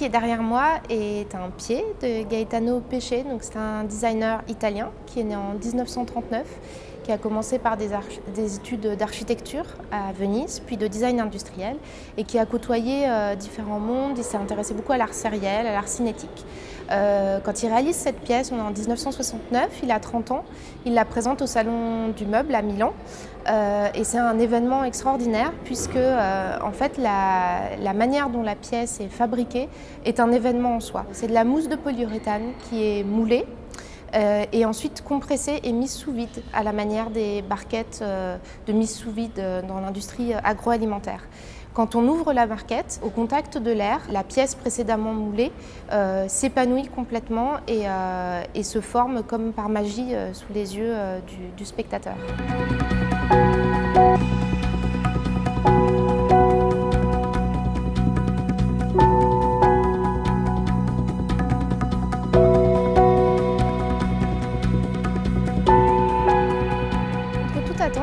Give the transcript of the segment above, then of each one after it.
qui est derrière moi est un pied de Gaetano Pesce. Donc c'est un designer italien qui est né en 1939, qui a commencé par des études d'architecture à Venise, puis de design industriel, et qui a côtoyé différents mondes. Il s'est intéressé beaucoup à l'art sériel, à l'art cinétique. Quand il réalise cette pièce, on est en 1969, il a 30 ans, il la présente au Salon du Meuble à Milan. Et c'est un événement extraordinaire puisque en fait, la manière dont la pièce est fabriquée est un événement en soi. C'est de la mousse de polyuréthane qui est moulée et ensuite compressée et mise sous vide à la manière des barquettes de mise sous vide dans l'industrie agroalimentaire. Quand on ouvre la barquette, au contact de l'air, la pièce précédemment moulée s'épanouit complètement et se forme comme par magie sous les yeux du spectateur.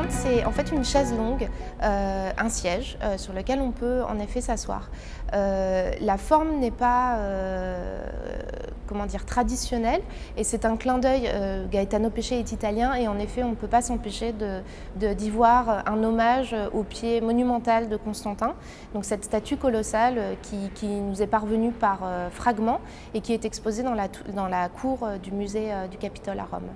C'est en fait une chaise longue, un siège sur lequel on peut en effet s'asseoir. La forme n'est pas traditionnelle et c'est un clin d'œil. Gaetano Pesce est italien et en effet on ne peut pas s'empêcher d'y voir un hommage au pied monumental de Constantin. Donc cette statue colossale qui nous est parvenue par fragments et qui est exposée dans la cour du musée du Capitole à Rome.